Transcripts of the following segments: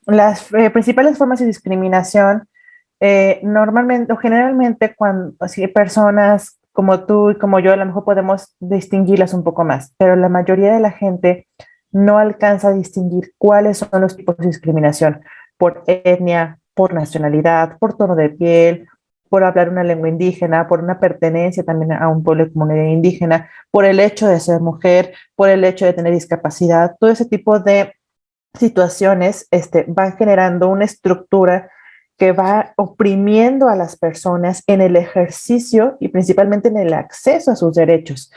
Las principales formas de discriminación, normalmente o generalmente, cuando así, personas como tú y como yo a lo mejor podemos distinguirlas un poco más, pero la mayoría de la gente no alcanza a distinguir cuáles son los tipos de discriminación por etnia, por nacionalidad, por tono de piel, por hablar una lengua indígena, por una pertenencia también a un pueblo de comunidad indígena, por el hecho de ser mujer, por el hecho de tener discapacidad. Todo ese tipo de situaciones van generando una estructura que va oprimiendo a las personas en el ejercicio y principalmente en el acceso a sus derechos.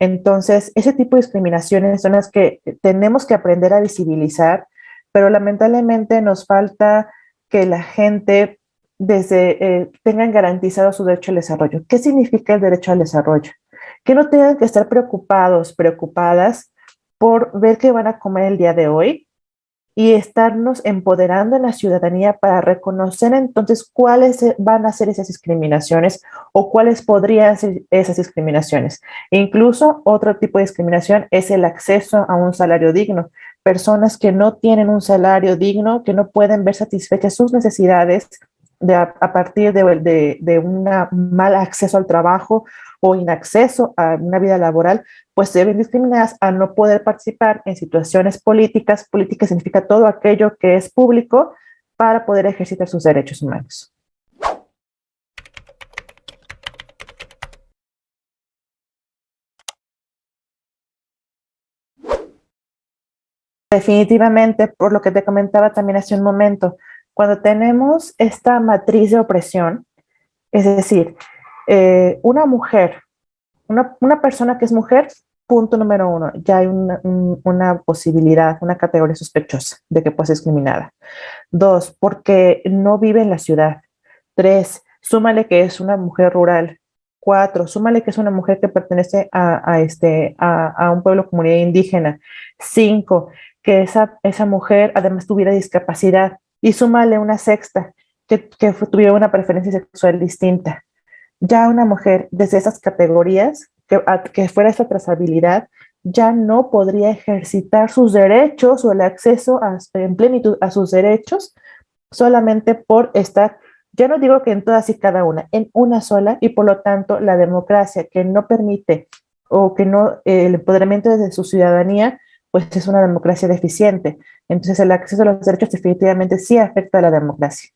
Entonces, ese tipo de discriminaciones son las que tenemos que aprender a visibilizar, pero lamentablemente nos falta que la gente tengan garantizado su derecho al desarrollo. ¿Qué significa el derecho al desarrollo? Que no tengan que estar preocupados, preocupadas por ver qué van a comer el día de hoy, y estarnos empoderando en la ciudadanía para reconocer entonces cuáles van a ser esas discriminaciones o cuáles podrían ser esas discriminaciones. E incluso otro tipo de discriminación es el acceso a un salario digno. Personas que no tienen un salario digno, que no pueden ver satisfechas sus necesidades a partir de un mal acceso al trabajo o inacceso a una vida laboral, pues se ven discriminadas a no poder participar en situaciones políticas. Política significa todo aquello que es público para poder ejercitar sus derechos humanos. Definitivamente, por lo que te comentaba también hace un momento, cuando tenemos esta matriz de opresión, es decir, una mujer, una persona que es mujer, punto número uno, ya hay una posibilidad, una categoría sospechosa de que puede ser discriminada. Dos, porque no vive en la ciudad. Tres, súmale que es una mujer rural. Cuatro, súmale que es una mujer que pertenece a un pueblo, comunidad indígena. Cinco, que esa mujer además tuviera discapacidad. Y súmale una sexta, que tuviera una preferencia sexual distinta. Ya una mujer desde esas categorías, que fuera esa trazabilidad, ya no podría ejercitar sus derechos o el acceso en plenitud a sus derechos solamente por estar, ya no digo que en todas y cada una, en una sola, y por lo tanto la democracia que no permite o que no, el empoderamiento de su ciudadanía, pues es una democracia deficiente. Entonces el acceso a los derechos definitivamente sí afecta a la democracia.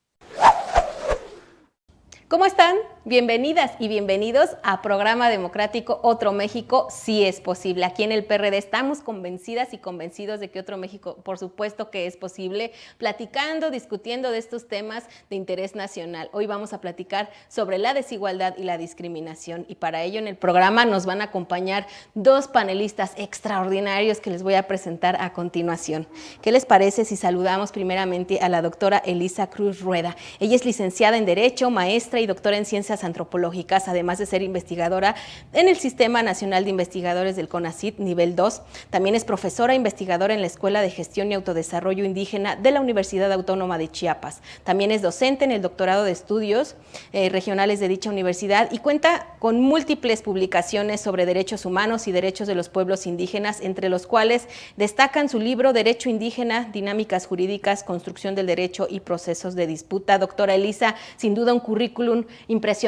¿Cómo están? Bienvenidas y bienvenidos a Programa Democrático Otro México, sí es posible. Aquí en el PRD estamos convencidas y convencidos de que otro México, por supuesto que es posible, platicando, discutiendo de estos temas de interés nacional. Hoy vamos a platicar sobre la desigualdad y la discriminación, y para ello en el programa nos van a acompañar dos panelistas extraordinarios que les voy a presentar a continuación. ¿Qué les parece si saludamos primeramente a la doctora Elisa Cruz Rueda? Ella es licenciada en Derecho, maestra y doctora en Ciencias Antropológicas, además de ser investigadora en el Sistema Nacional de Investigadores del CONACYT, nivel 2. También es profesora investigadora en la Escuela de Gestión y Autodesarrollo Indígena de la Universidad Autónoma de Chiapas. También es docente en el doctorado de estudios regionales de dicha universidad y cuenta con múltiples publicaciones sobre derechos humanos y derechos de los pueblos indígenas, entre los cuales destacan su libro Derecho Indígena, Dinámicas Jurídicas, Construcción del Derecho y Procesos de Disputa. Doctora Elisa, sin duda un currículum impresionante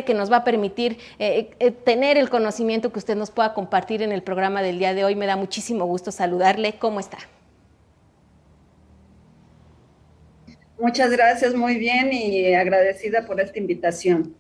que nos va a permitir tener el conocimiento que usted nos pueda compartir en el programa del día de hoy. Me da muchísimo gusto saludarle. ¿Cómo está? Muchas gracias, muy bien y agradecida por esta invitación.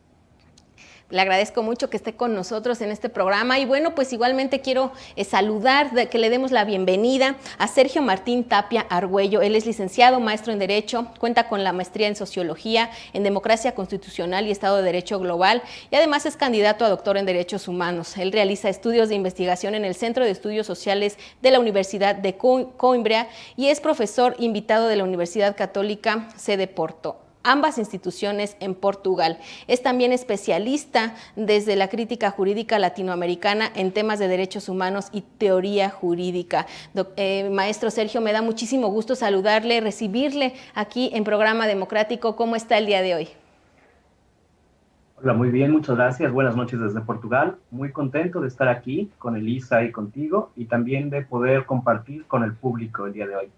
Le agradezco mucho que esté con nosotros en este programa y bueno, pues igualmente quiero saludar, que le demos la bienvenida a Sergio Martín Tapia Argüello. Él es licenciado, maestro en Derecho, cuenta con la maestría en Sociología, en Democracia Constitucional y Estado de Derecho Global y además es candidato a doctor en Derechos Humanos. Él realiza estudios de investigación en el Centro de Estudios Sociales de la Universidad de Coimbra y es profesor invitado de la Universidad Católica sede Porto, ambas instituciones en Portugal. Es también especialista desde la crítica jurídica latinoamericana en temas de derechos humanos y teoría jurídica. Maestro Sergio, me da muchísimo gusto saludarle, recibirle aquí en Programa Democrático. ¿Cómo está el día de hoy? Hola, muy bien, muchas gracias. Buenas noches desde Portugal. Muy contento de estar aquí con Elisa y contigo y también de poder compartir con el público el día de hoy.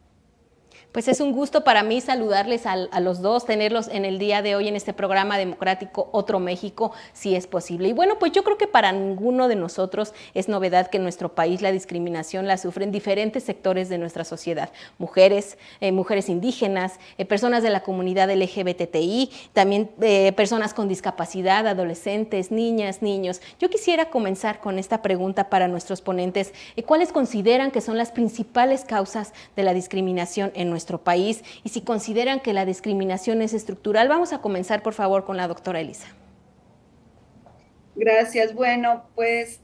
Pues es un gusto para mí saludarles a los dos, tenerlos en el día de hoy en este programa democrático Otro México, si es posible. Y bueno, pues yo creo que para ninguno de nosotros es novedad que en nuestro país la discriminación la sufren diferentes sectores de nuestra sociedad. Mujeres, mujeres indígenas, personas de la comunidad LGBTI, también personas con discapacidad, adolescentes, niñas, niños. Yo quisiera comenzar con esta pregunta para nuestros ponentes. ¿Cuáles consideran que son las principales causas de la discriminación en nuestro país y si consideran que la discriminación es estructural? Vamos a comenzar, por favor, con la doctora Elisa. Gracias. Bueno, pues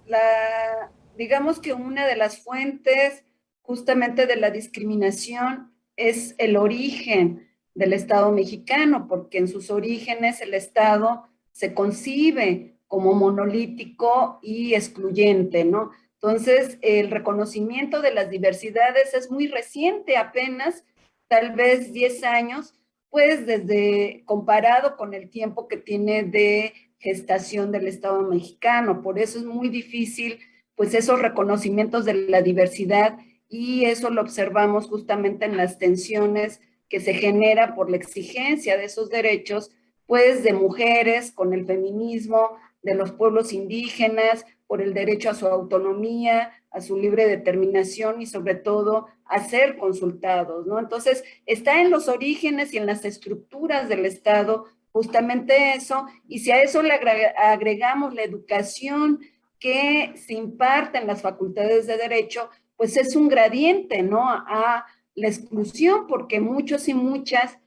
digamos que una de las fuentes justamente de la discriminación es el origen del Estado mexicano, porque en sus orígenes el Estado se concibe como monolítico y excluyente, ¿no? Entonces, el reconocimiento de las diversidades es muy reciente, apenas tal vez 10 años, pues desde comparado con el tiempo que tiene de gestación del Estado mexicano. Por eso es muy difícil, pues, esos reconocimientos de la diversidad, y eso lo observamos justamente en las tensiones que se genera por la exigencia de esos derechos, pues, de mujeres con el feminismo, de los pueblos indígenas, por el derecho a su autonomía, a su libre determinación y sobre todo a ser consultados, ¿no? Entonces, está en los orígenes y en las estructuras del Estado justamente eso, y si a eso le agregamos la educación que se imparte en las facultades de Derecho, pues es un gradiente, ¿no?, a la exclusión, porque muchos y muchas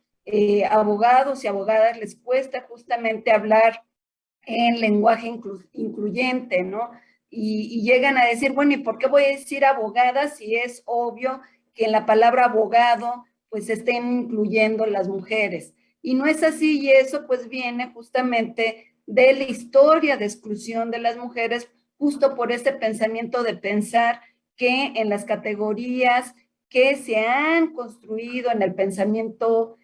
abogados y abogadas les cuesta justamente hablar en lenguaje incluyente, ¿no? Y llegan a decir, bueno, ¿y por qué voy a decir abogada si es obvio que en la palabra abogado pues estén incluyendo las mujeres? Y no es así, y eso pues viene justamente de la historia de exclusión de las mujeres, justo por este pensamiento de pensar que en las categorías que se han construido en el pensamiento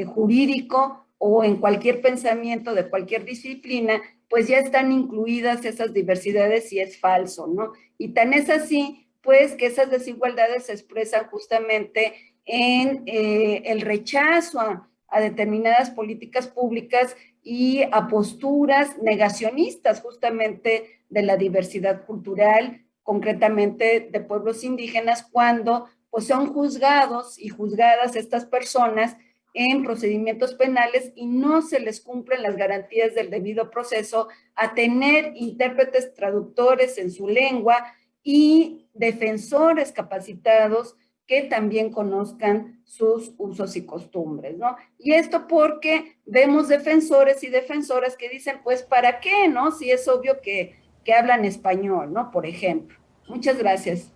jurídico o en cualquier pensamiento de cualquier disciplina, pues ya están incluidas esas diversidades, y es falso, ¿no? Y tan es así, pues, que esas desigualdades se expresan justamente en el rechazo a determinadas políticas públicas y a posturas negacionistas justamente de la diversidad cultural, concretamente de pueblos indígenas, cuando pues son juzgados y juzgadas estas personas en procedimientos penales y no se les cumplen las garantías del debido proceso a tener intérpretes traductores en su lengua y defensores capacitados que también conozcan sus usos y costumbres, ¿no? Y esto porque vemos defensores y defensoras que dicen, pues, ¿para qué, no? Si es obvio que hablan español, ¿no? Por ejemplo. Muchas gracias.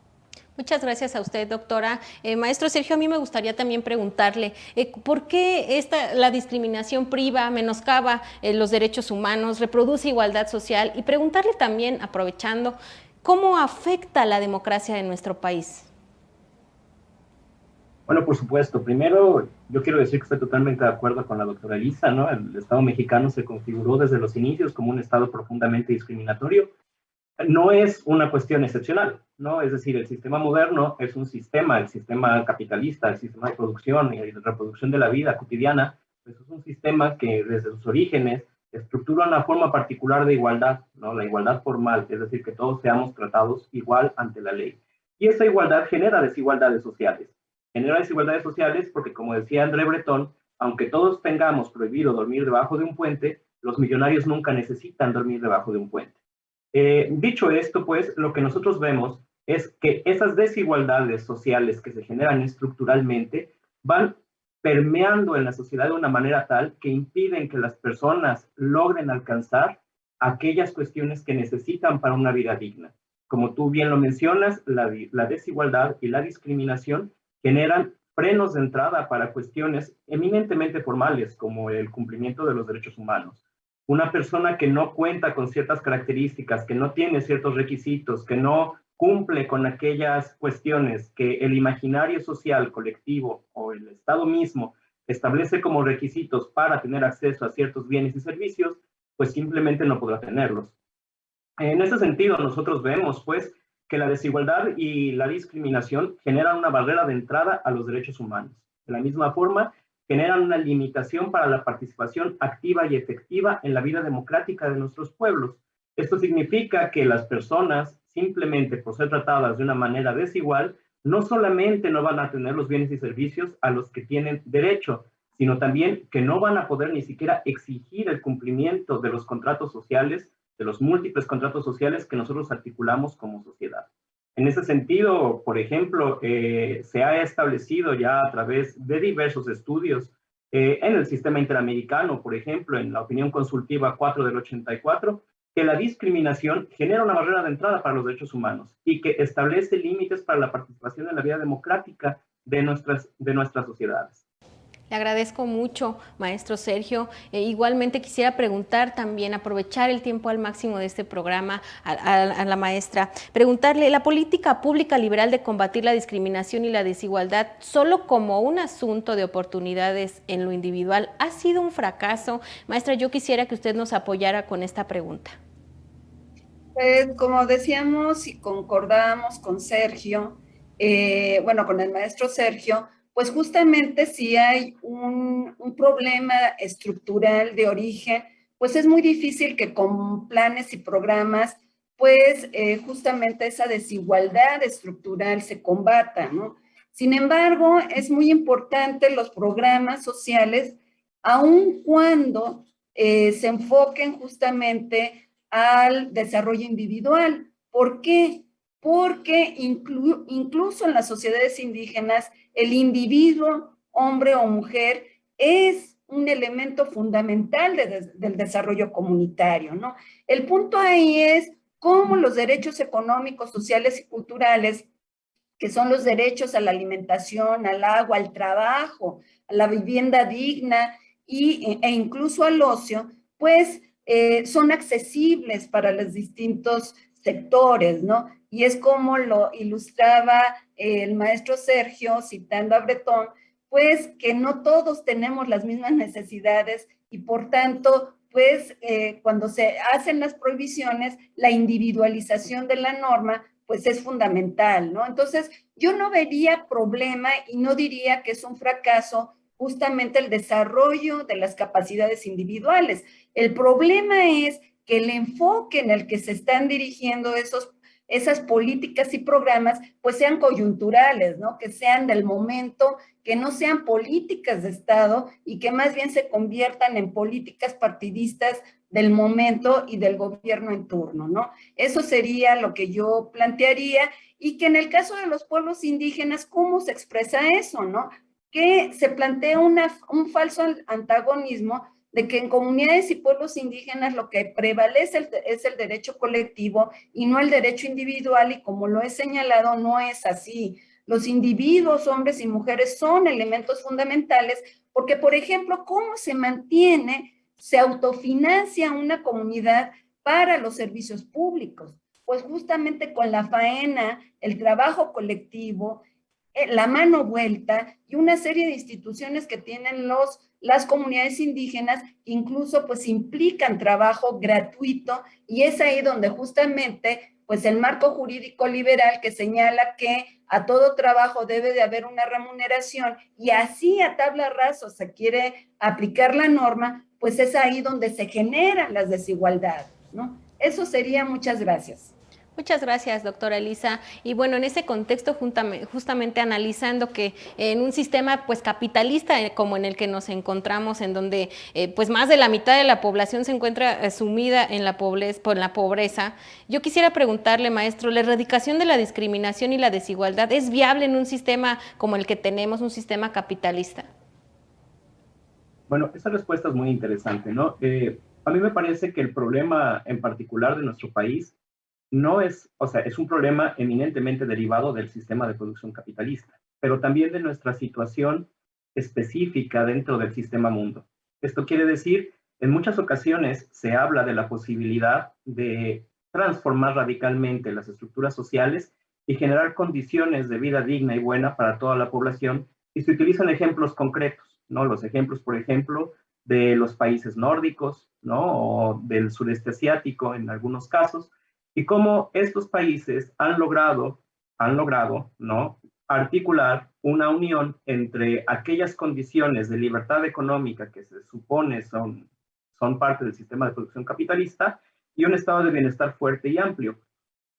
Muchas gracias a usted, doctora. Maestro Sergio, a mí me gustaría también preguntarle, ¿por qué la discriminación priva, menoscaba los derechos humanos, reproduce igualdad social? Y preguntarle también, aprovechando, ¿cómo afecta la democracia en nuestro país? Bueno, por supuesto. Primero, yo quiero decir que estoy totalmente de acuerdo con la doctora Elisa, ¿no? El Estado mexicano se configuró desde los inicios como un Estado profundamente discriminatorio. No es una cuestión excepcional, ¿no? Es decir, el sistema moderno es un sistema, el sistema capitalista, el sistema de producción y de reproducción de la vida cotidiana, pues es un sistema que desde sus orígenes estructura una forma particular de igualdad, ¿no? La igualdad formal, es decir, que todos seamos tratados igual ante la ley. Y esa igualdad genera desigualdades sociales. Genera desigualdades sociales porque, como decía André Breton, aunque todos tengamos prohibido dormir debajo de un puente, los millonarios nunca necesitan dormir debajo de un puente. Dicho esto, pues, lo que nosotros vemos es que esas desigualdades sociales que se generan estructuralmente van permeando en la sociedad de una manera tal que impiden que las personas logren alcanzar aquellas cuestiones que necesitan para una vida digna. Como tú bien lo mencionas, la desigualdad y la discriminación generan frenos de entrada para cuestiones eminentemente formales, como el cumplimiento de los derechos humanos. Una persona que no cuenta con ciertas características, que no tiene ciertos requisitos, que no cumple con aquellas cuestiones que el imaginario social colectivo o el Estado mismo establece como requisitos para tener acceso a ciertos bienes y servicios, pues simplemente no podrá tenerlos. En ese sentido, nosotros vemos, pues, que la desigualdad y la discriminación generan una barrera de entrada a los derechos humanos. De la misma forma, generan una limitación para la participación activa y efectiva en la vida democrática de nuestros pueblos. Esto significa que las personas, simplemente por ser tratadas de una manera desigual, no solamente no van a tener los bienes y servicios a los que tienen derecho, sino también que no van a poder ni siquiera exigir el cumplimiento de los contratos sociales, de los múltiples contratos sociales que nosotros articulamos como sociedad. En ese sentido, por ejemplo, se ha establecido ya a través de diversos estudios en el sistema interamericano, por ejemplo, en la opinión consultiva 4 del 84, que la discriminación genera una barrera de entrada para los derechos humanos y que establece límites para la participación en la vida democrática de nuestras sociedades. Le agradezco mucho, maestro Sergio. Igualmente quisiera preguntar también, aprovechar el tiempo al máximo de este programa a la maestra, preguntarle, ¿la política pública liberal de combatir la discriminación y la desigualdad solo como un asunto de oportunidades en lo individual ha sido un fracaso? Maestra, yo quisiera que usted nos apoyara con esta pregunta. Pues como decíamos y concordamos con Sergio, con el maestro Sergio, pues justamente si hay un problema estructural de origen, pues es muy difícil que con planes y programas, pues justamente esa desigualdad estructural se combata, ¿no? Sin embargo, es muy importante los programas sociales, aun cuando se enfoquen justamente al desarrollo individual. ¿Por qué? Porque incluso en las sociedades indígenas, el individuo, hombre o mujer, es un elemento fundamental del desarrollo comunitario, ¿no? El punto ahí es cómo los derechos económicos, sociales y culturales, que son los derechos a la alimentación, al agua, al trabajo, a la vivienda digna e incluso al ocio, pues son accesibles para los distintos sectores, ¿no? Y es como lo ilustraba el maestro Sergio, citando a Breton, pues que no todos tenemos las mismas necesidades y por tanto, pues cuando se hacen las prohibiciones, la individualización de la norma, pues es fundamental, ¿no? Entonces, yo no vería problema y no diría que es un fracaso justamente el desarrollo de las capacidades individuales. El problema es que el enfoque en el que se están dirigiendo esas políticas y programas, pues sean coyunturales, ¿no? Que sean del momento, que no sean políticas de Estado y que más bien se conviertan en políticas partidistas del momento y del gobierno en turno, ¿no? Eso sería lo que yo plantearía y que en el caso de los pueblos indígenas, ¿cómo se expresa eso, no? Que se plantea un falso antagonismo de que en comunidades y pueblos indígenas lo que prevalece es el derecho colectivo y no el derecho individual, y como lo he señalado, no es así. Los individuos, hombres y mujeres, son elementos fundamentales porque, por ejemplo, ¿cómo se mantiene, se autofinancia una comunidad para los servicios públicos? Pues justamente con la faena, el trabajo colectivo, la mano vuelta y una serie de instituciones que tienen las comunidades indígenas, incluso pues implican trabajo gratuito, y es ahí donde justamente pues el marco jurídico liberal que señala que a todo trabajo debe de haber una remuneración y así a tabla rasa se quiere aplicar la norma, pues es ahí donde se generan las desigualdades, ¿no? Eso sería. Muchas gracias. Muchas gracias, doctora Elisa. Y bueno, en ese contexto, justamente analizando que en un sistema pues capitalista como en el que nos encontramos, en donde pues más de la mitad de la población se encuentra sumida en la pobreza, yo quisiera preguntarle, maestro, ¿la erradicación de la discriminación y la desigualdad es viable en un sistema como el que tenemos, un sistema capitalista? Bueno, esa respuesta es muy interesante, ¿no? A mí me parece que el problema en particular de nuestro país no es, o sea, es un problema eminentemente derivado del sistema de producción capitalista, pero también de nuestra situación específica dentro del sistema mundo. Esto quiere decir, en muchas ocasiones se habla de la posibilidad de transformar radicalmente las estructuras sociales y generar condiciones de vida digna y buena para toda la población, y se utilizan ejemplos concretos, ¿no? Los ejemplos, por ejemplo, de los países nórdicos, ¿no? O del sureste asiático en algunos casos, y cómo estos países han logrado, ¿no? articular una unión entre aquellas condiciones de libertad económica que se supone son parte del sistema de producción capitalista y un estado de bienestar fuerte y amplio.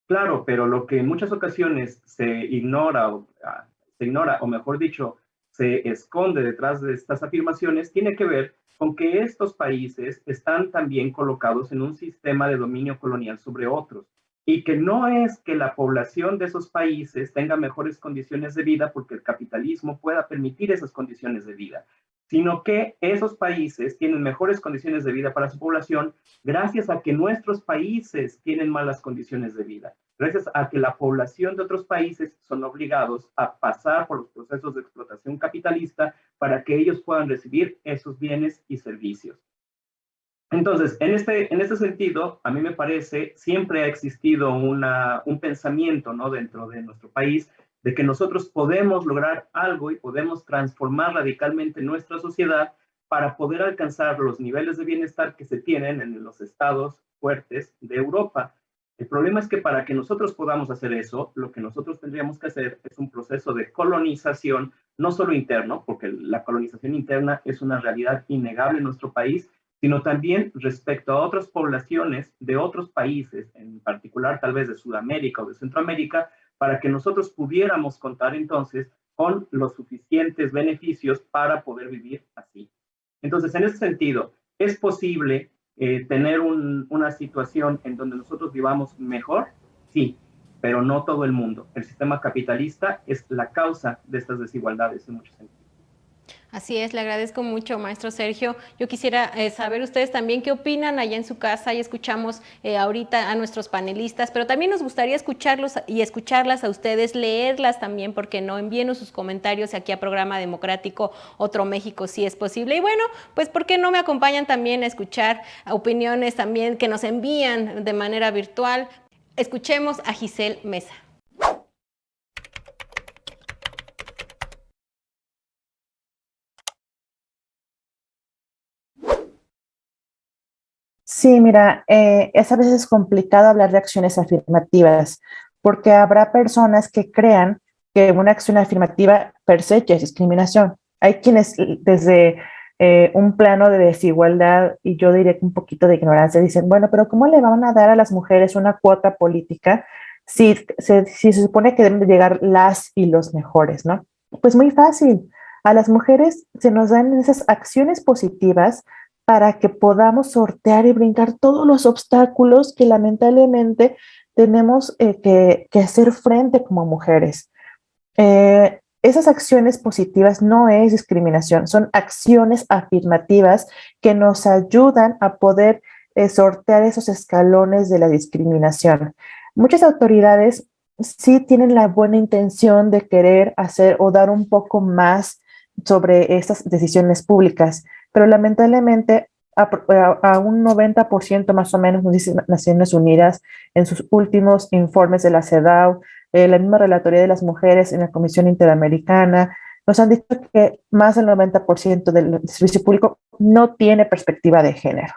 Claro, pero lo que en muchas ocasiones se ignora, o mejor dicho, se esconde detrás de estas afirmaciones, tiene que ver con que estos países están también colocados en un sistema de dominio colonial sobre otros y que no es que la población de esos países tenga mejores condiciones de vida porque el capitalismo pueda permitir esas condiciones de vida, sino que esos países tienen mejores condiciones de vida para su población gracias a que nuestros países tienen malas condiciones de vida, gracias a que la población de otros países son obligados a pasar por los procesos de explotación capitalista para que ellos puedan recibir esos bienes y servicios. Entonces, en este sentido, a mí me parece, siempre ha existido un pensamiento, ¿no?, dentro de nuestro país de que nosotros podemos lograr algo y podemos transformar radicalmente nuestra sociedad para poder alcanzar los niveles de bienestar que se tienen en los estados fuertes de Europa. El problema es que para que nosotros podamos hacer eso, lo que nosotros tendríamos que hacer es un proceso de colonización, no solo interno, porque la colonización interna es una realidad innegable en nuestro país, sino también respecto a otras poblaciones de otros países, en particular tal vez de Sudamérica o de Centroamérica, para que nosotros pudiéramos contar entonces con los suficientes beneficios para poder vivir así. Entonces, en ese sentido, ¿es posible tener una situación en donde nosotros vivamos mejor? Sí, pero no todo el mundo. El sistema capitalista es la causa de estas desigualdades en muchos sentidos. Así es, le agradezco mucho, maestro Sergio. Yo quisiera saber ustedes también qué opinan allá en su casa. Y escuchamos ahorita a nuestros panelistas, pero también nos gustaría escucharlos y escucharlas a ustedes, leerlas también, porque no, envíenos sus comentarios aquí a Programa Democrático Otro México, si es posible. Y bueno, pues ¿por qué no me acompañan también a escuchar opiniones también que nos envían de manera virtual? Escuchemos a Giselle Mesa. Sí, mira, es a veces complicado hablar de acciones afirmativas, porque habrá personas que crean que una acción afirmativa per se ya es discriminación. Hay quienes desde un plano de desigualdad, y yo diría que un poquito de ignorancia, dicen, bueno, pero ¿cómo le van a dar a las mujeres una cuota política si se supone que deben de llegar las y los mejores, ¿no? Pues muy fácil. A las mujeres se nos dan esas acciones positivas para que podamos sortear y brincar todos los obstáculos que lamentablemente tenemos que hacer frente como mujeres. Esas acciones positivas no es discriminación, son acciones afirmativas que nos ayudan a poder sortear esos escalones de la discriminación. Muchas autoridades sí tienen la buena intención de querer hacer o dar un poco más sobre estas decisiones públicas, pero lamentablemente a un 90% más o menos, nos dice Naciones Unidas en sus últimos informes de la CEDAW, la misma Relatoría de las Mujeres en la Comisión Interamericana, nos han dicho que más del 90% del servicio público no tiene perspectiva de género.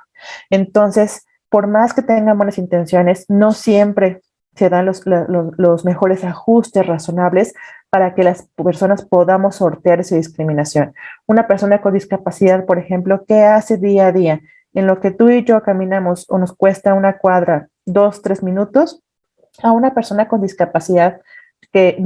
Entonces, por más que tengan buenas intenciones, no siempre se dan los mejores ajustes razonables para que las personas podamos sortear esa discriminación. Una persona con discapacidad, por ejemplo, ¿qué hace día a día? En lo que tú y yo caminamos o nos cuesta una cuadra 2, 3 minutos, a una persona con discapacidad que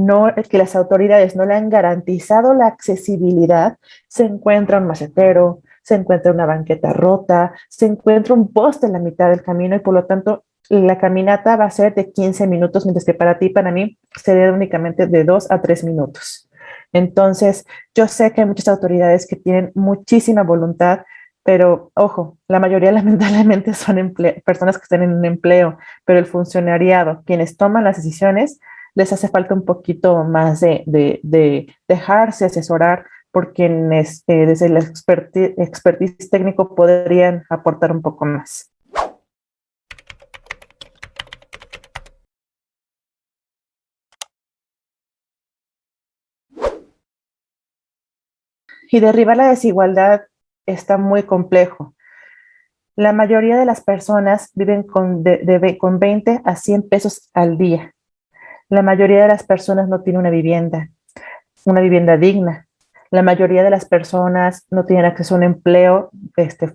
las autoridades no le han garantizado la accesibilidad, se encuentra un macetero, se encuentra una banqueta rota, se encuentra un poste en la mitad del camino y por lo tanto la caminata va a ser de 15 minutos, mientras que para ti, para mí, sería únicamente de 2 a 3 minutos. Entonces, yo sé que hay muchas autoridades que tienen muchísima voluntad, pero ojo, la mayoría lamentablemente son personas que están en un empleo, pero el funcionariado, quienes toman las decisiones, les hace falta un poquito más de dejarse asesorar por quienes desde el expertise técnico podrían aportar un poco más. Y derribar la desigualdad está muy complejo. La mayoría de las personas viven con 20 a 100 pesos al día. La mayoría de las personas no tiene una vivienda. una vivienda digna. La mayoría de las personas no tienen acceso a un empleo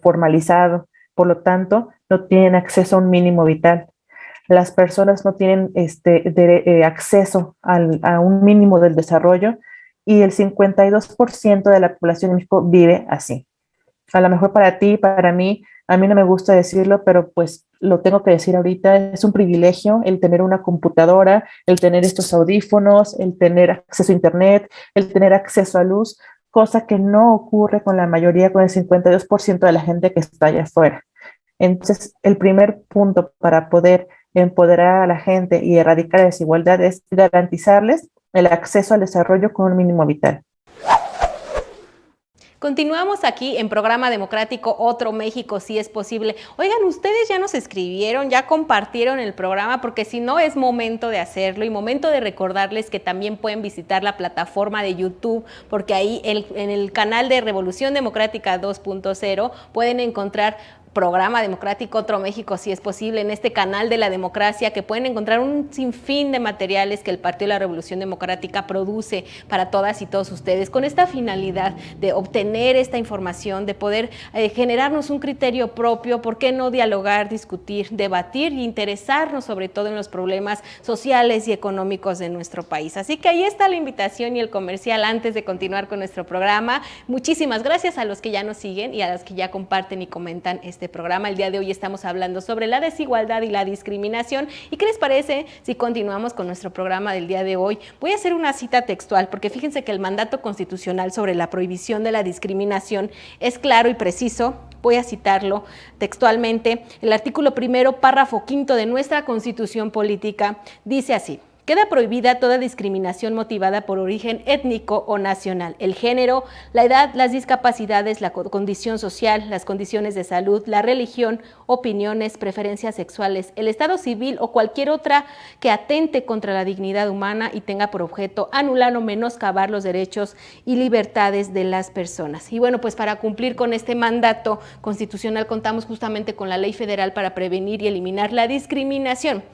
formalizado, por lo tanto, no tienen acceso a un mínimo vital. Las personas no tienen acceso a un mínimo del desarrollo y el 52% de la población de México vive así. A lo mejor para ti, para mí, a mí no me gusta decirlo, pero pues lo tengo que decir ahorita, es un privilegio el tener una computadora, el tener estos audífonos, el tener acceso a internet, el tener acceso a luz, cosa que no ocurre con la mayoría, con el 52% de la gente que está allá afuera. Entonces, el primer punto para poder empoderar a la gente y erradicar la desigualdad es garantizarles el acceso al desarrollo con un mínimo vital. Continuamos aquí en Programa Democrático Otro México, si es posible. Oigan, ustedes ya nos escribieron, ya compartieron el programa, porque si no es momento de hacerlo y momento de recordarles que también pueden visitar la plataforma de YouTube, porque ahí en el canal de Revolución Democrática 2.0 pueden encontrar Programa Democrático Otro México, si es posible, en este canal de la democracia, que pueden encontrar un sinfín de materiales que el Partido de la Revolución Democrática produce para todas y todos ustedes, con esta finalidad de obtener esta información, de poder generarnos un criterio propio, por qué no dialogar, discutir, debatir e interesarnos sobre todo en los problemas sociales y económicos de nuestro país. Así que ahí está la invitación y el comercial antes de continuar con nuestro programa. Muchísimas gracias a los que ya nos siguen y a los que ya comparten y comentan este programa. El día de hoy estamos hablando sobre la desigualdad y la discriminación. ¿Y qué les parece si continuamos con nuestro programa del día de hoy? Voy a hacer una cita textual, porque fíjense que el mandato constitucional sobre la prohibición de la discriminación es claro y preciso. Voy a citarlo textualmente. El artículo 1, párrafo 5 de nuestra Constitución Política dice así: queda prohibida toda discriminación motivada por origen étnico o nacional, el género, la edad, las discapacidades, la condición social, las condiciones de salud, la religión, opiniones, preferencias sexuales, el estado civil o cualquier otra que atente contra la dignidad humana y tenga por objeto anular o menoscabar los derechos y libertades de las personas. Y bueno, pues para cumplir con este mandato constitucional contamos justamente con la Ley Federal para prevenir y eliminar la discriminación,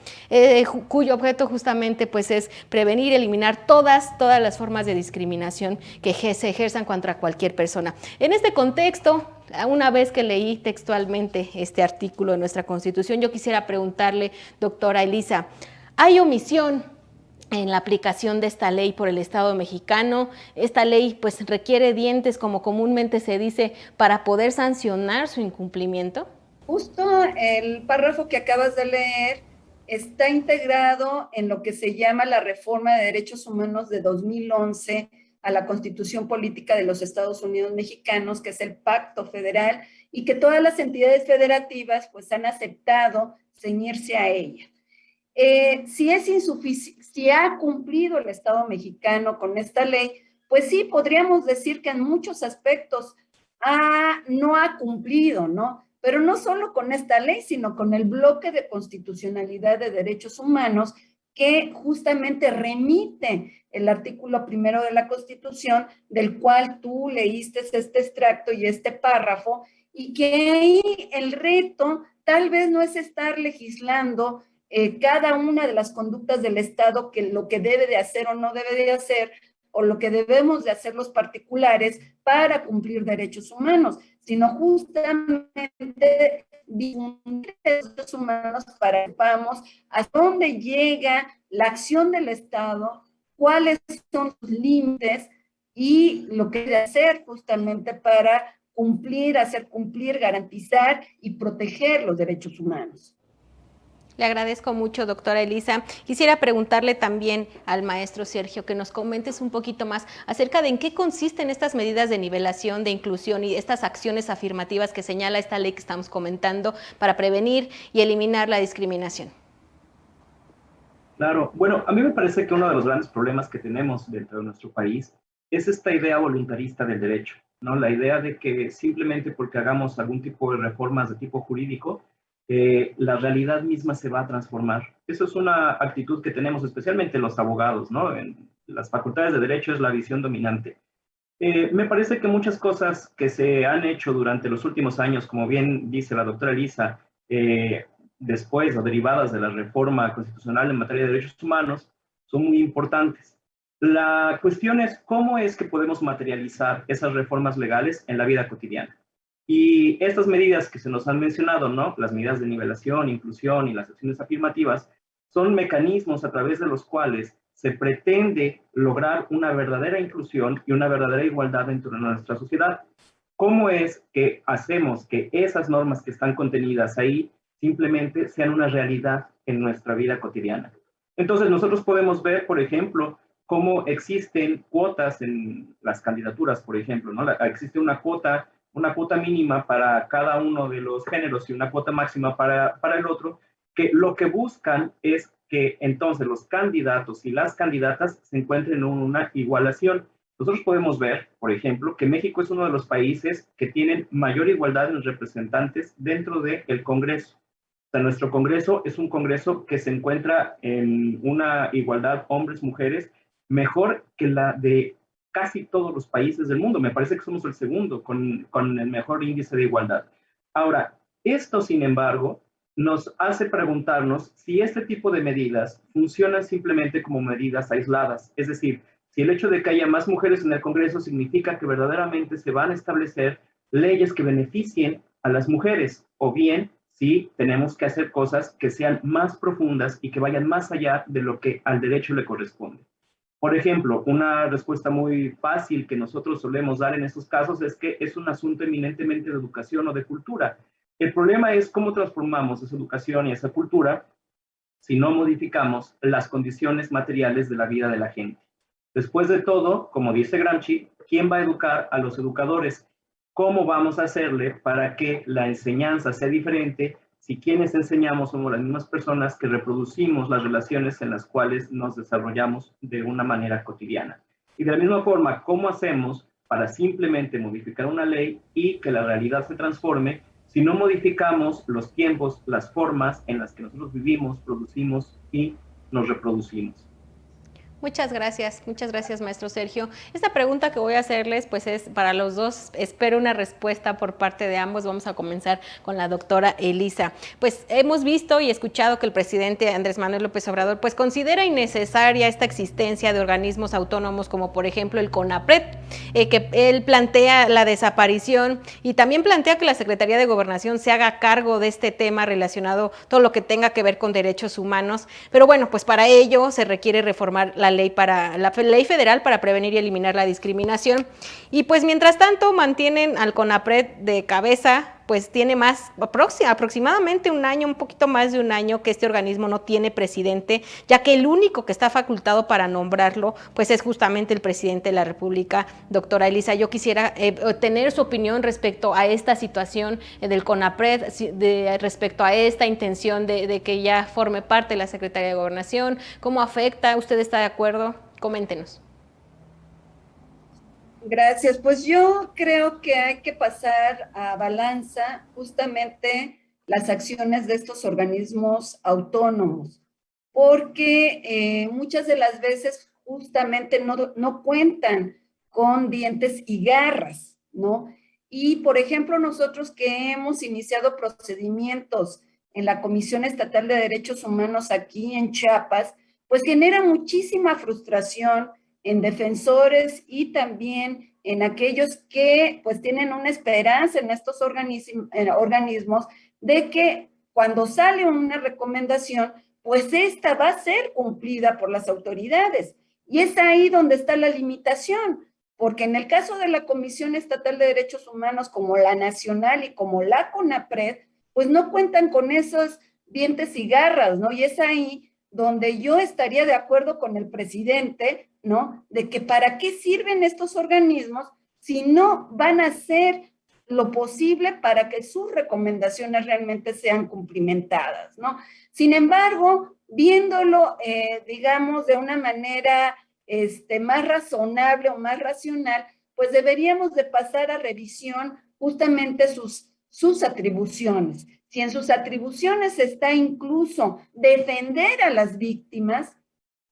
cuyo objeto justamente pues es prevenir y eliminar todas las formas de discriminación que se ejerzan contra cualquier persona. En este contexto, una vez que leí textualmente este artículo de nuestra Constitución, yo quisiera preguntarle, doctora Elisa, ¿hay omisión en la aplicación de esta ley por el Estado mexicano? Esta ley pues requiere dientes, como comúnmente se dice, para poder sancionar su incumplimiento. Justo el párrafo que acabas de leer está integrado en lo que se llama la Reforma de Derechos Humanos de 2011 a la Constitución Política de los Estados Unidos Mexicanos, que es el Pacto Federal, y que todas las entidades federativas pues han aceptado ceñirse a ella. Si ha cumplido el Estado mexicano con esta ley, pues sí, podríamos decir que en muchos aspectos no ha cumplido, ¿no? Pero no solo con esta ley, sino con el bloque de constitucionalidad de derechos humanos que justamente remite el artículo 1 de la Constitución, del cual tú leíste este extracto y este párrafo, y que ahí el reto tal vez no es estar legislando cada una de las conductas del Estado, que lo que debe de hacer o no debe de hacer, o lo que debemos de hacer los particulares para cumplir derechos humanos, sino justamente difundir derechos humanos para que sepamos hasta dónde llega la acción del Estado, cuáles son sus límites y lo que debe hacer justamente para cumplir, hacer cumplir, garantizar y proteger los derechos humanos. Le agradezco mucho, doctora Elisa. Quisiera preguntarle también al maestro Sergio que nos comentes un poquito más acerca de en qué consisten estas medidas de nivelación, de inclusión y estas acciones afirmativas que señala esta ley que estamos comentando para prevenir y eliminar la discriminación. Claro, bueno, a mí me parece que uno de los grandes problemas que tenemos dentro de nuestro país es esta idea voluntarista del derecho, ¿no? La idea de que simplemente porque hagamos algún tipo de reformas de tipo jurídico, la realidad misma se va a transformar. Eso es una actitud que tenemos especialmente los abogados, ¿no? En las facultades de derecho es la visión dominante. Me parece que muchas cosas que se han hecho durante los últimos años, como bien dice la doctora Elisa, después o derivadas de la reforma constitucional en materia de derechos humanos, son muy importantes. La cuestión es cómo es que podemos materializar esas reformas legales en la vida cotidiana. Y estas medidas que se nos han mencionado, ¿no? Las medidas de nivelación, inclusión y las acciones afirmativas, son mecanismos a través de los cuales se pretende lograr una verdadera inclusión y una verdadera igualdad dentro de nuestra sociedad. ¿Cómo es que hacemos que esas normas que están contenidas ahí simplemente sean una realidad en nuestra vida cotidiana? Entonces, nosotros podemos ver, por ejemplo, cómo existen cuotas en las candidaturas, por ejemplo, ¿no? Existe una cuota mínima para cada uno de los géneros y una cuota máxima para el otro, que lo que buscan es que entonces los candidatos y las candidatas se encuentren en una igualación. Nosotros podemos ver, por ejemplo, que México es uno de los países que tienen mayor igualdad en representantes dentro del Congreso. O sea, nuestro Congreso es un Congreso que se encuentra en una igualdad hombres-mujeres mejor que la de casi todos los países del mundo. Me parece que somos el segundo con el mejor índice de igualdad. Ahora, esto, sin embargo, nos hace preguntarnos si este tipo de medidas funcionan simplemente como medidas aisladas. Es decir, si el hecho de que haya más mujeres en el Congreso significa que verdaderamente se van a establecer leyes que beneficien a las mujeres, o bien si tenemos que hacer cosas que sean más profundas y que vayan más allá de lo que al derecho le corresponde. Por ejemplo, una respuesta muy fácil que nosotros solemos dar en estos casos es que es un asunto eminentemente de educación o de cultura. El problema es cómo transformamos esa educación y esa cultura si no modificamos las condiciones materiales de la vida de la gente. Después de todo, como dice Gramsci, ¿quién va a educar a los educadores? ¿Cómo vamos a hacerle para que la enseñanza sea diferente si quienes enseñamos somos las mismas personas que reproducimos las relaciones en las cuales nos desarrollamos de una manera cotidiana? Y de la misma forma, ¿cómo hacemos para simplemente modificar una ley y que la realidad se transforme si no modificamos los tiempos, las formas en las que nosotros vivimos, producimos y nos reproducimos? Muchas gracias, maestro Sergio. Esta pregunta que voy a hacerles, pues es para los dos, espero una respuesta por parte de ambos. Vamos a comenzar con la doctora Elisa. Pues hemos visto y escuchado que el presidente Andrés Manuel López Obrador, pues considera innecesaria esta existencia de organismos autónomos como por ejemplo el CONAPRED, que él plantea la desaparición y también plantea que la Secretaría de Gobernación se haga cargo de este tema relacionado, todo lo que tenga que ver con derechos humanos. Pero bueno, pues para ello se requiere reformar la ley federal para prevenir y eliminar la discriminación. Y pues mientras tanto mantienen al CONAPRED de cabeza, pues tiene aproximadamente un año, un poquito más de un año que este organismo no tiene presidente, ya que el único que está facultado para nombrarlo, pues es justamente el presidente de la República. Doctora Elisa, yo quisiera tener su opinión respecto a esta situación del CONAPRED, respecto a esta intención de que ya forme parte de la Secretaría de Gobernación. ¿Cómo afecta? ¿Usted está de acuerdo? Coméntenos. Gracias. Pues yo creo que hay que pasar a balanza justamente las acciones de estos organismos autónomos, porque muchas de las veces justamente no cuentan con dientes y garras, ¿no? Y, por ejemplo, nosotros que hemos iniciado procedimientos en la Comisión Estatal de Derechos Humanos aquí en Chiapas, pues genera muchísima frustración en defensores y también en aquellos que pues tienen una esperanza en estos organismos de que cuando sale una recomendación, pues esta va a ser cumplida por las autoridades. Y es ahí donde está la limitación, porque en el caso de la Comisión Estatal de Derechos Humanos, como la Nacional y como la CONAPRED, pues no cuentan con esos dientes y garras, ¿no? Y es ahí donde yo estaría de acuerdo con el presidente, ¿no? De que para qué sirven estos organismos si no van a hacer lo posible para que sus recomendaciones realmente sean cumplimentadas, ¿no? Sin embargo, viéndolo, digamos, de una manera más razonable o más racional, pues deberíamos de pasar a revisión justamente sus atribuciones. Si en sus atribuciones está incluso defender a las víctimas,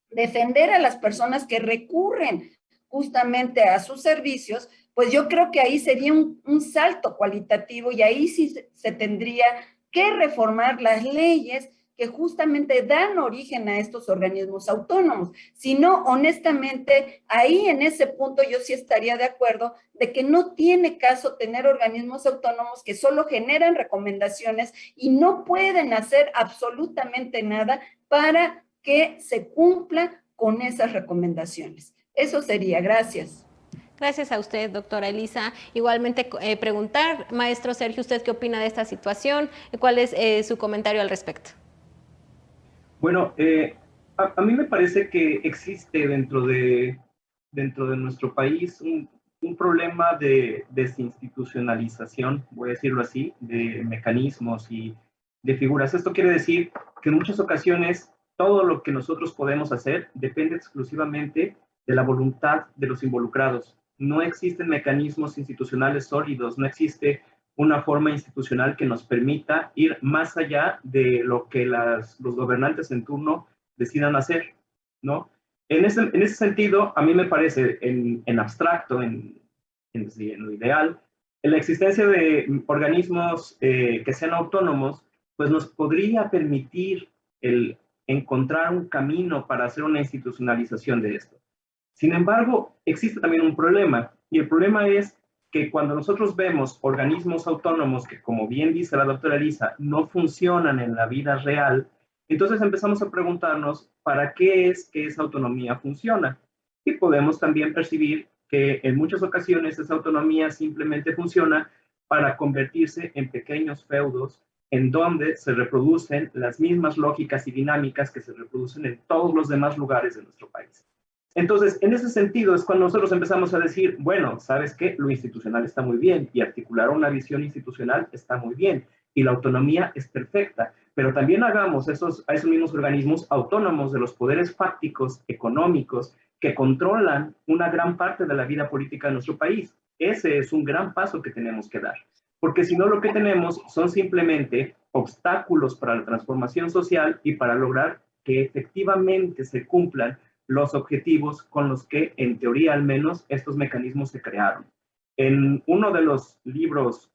defender a las personas que recurren justamente a sus servicios, pues yo creo que ahí sería un salto cualitativo y ahí sí se tendría que reformar las leyes que justamente dan origen a estos organismos autónomos. Si no, honestamente, ahí en ese punto yo sí estaría de acuerdo de que no tiene caso tener organismos autónomos que solo generan recomendaciones y no pueden hacer absolutamente nada para que se cumpla con esas recomendaciones. Eso sería, gracias. Gracias a usted, doctora Elisa. Igualmente preguntar, maestro Sergio, ¿usted qué opina de esta situación? ¿Cuál es su comentario al respecto? Bueno, a mí me parece que existe dentro de nuestro país un problema de desinstitucionalización, voy a decirlo así, de mecanismos y de figuras. Esto quiere decir que en muchas ocasiones todo lo que nosotros podemos hacer depende exclusivamente de la voluntad de los involucrados. No existen mecanismos institucionales sólidos, no existe una forma institucional que nos permita ir más allá de lo que los gobernantes en turno decidan hacer, ¿no? En ese sentido, a mí me parece, en abstracto, en lo ideal, la existencia de organismos que sean autónomos, pues nos podría permitir el encontrar un camino para hacer una institucionalización de esto. Sin embargo, existe también un problema, y el problema es que cuando nosotros vemos organismos autónomos que, como bien dice la doctora Elisa, no funcionan en la vida real, entonces empezamos a preguntarnos para qué es que esa autonomía funciona. Y podemos también percibir que en muchas ocasiones esa autonomía simplemente funciona para convertirse en pequeños feudos en donde se reproducen las mismas lógicas y dinámicas que se reproducen en todos los demás lugares de nuestro país. Entonces, en ese sentido es cuando nosotros empezamos a decir, bueno, ¿sabes qué? Lo institucional está muy bien y articular una visión institucional está muy bien y la autonomía es perfecta, pero también hagamos a esos mismos organismos autónomos de los poderes fácticos, económicos, que controlan una gran parte de la vida política de nuestro país. Ese es un gran paso que tenemos que dar, porque si no lo que tenemos son simplemente obstáculos para la transformación social y para lograr que efectivamente se cumplan los objetivos con los que, en teoría al menos, estos mecanismos se crearon. En uno de los libros